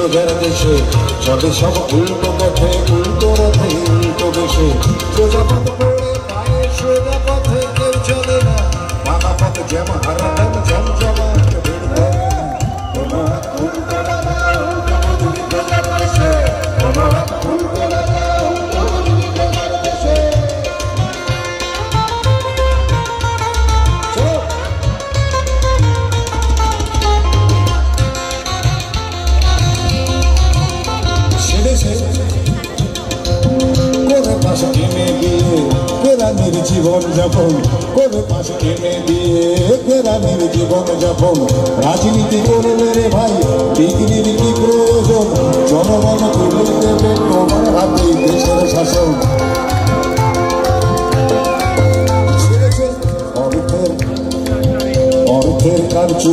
প্রজার দেশে চলে সব উল্টো পথে উল্টো রথে উল্টো দেশে প্রজাপদ পড়ে পায়ে সোজা পথে কেউ চলে না বাধা পথ যেমন হারাতেন জমজমাট ভিড় করে না কোনো হাত উল্টো বাধা উল্টো মজুরি প্রজার দেশে কোনো হাত উল্টো বাধা উল্টো মজুরি প্রজার দেশে করে পাশে কিনে দিয়ে কেরানির জীবন যাপন করে পাশে কিনে দিয়ে কেরানির জীবন যাপন রাজনীতি করলে রে ভাই ডিগ্রির কি প্রয়োজন জনগণ তুলে দেবে তোমার হাতে দেশের শাসন অর্থের কারচুপি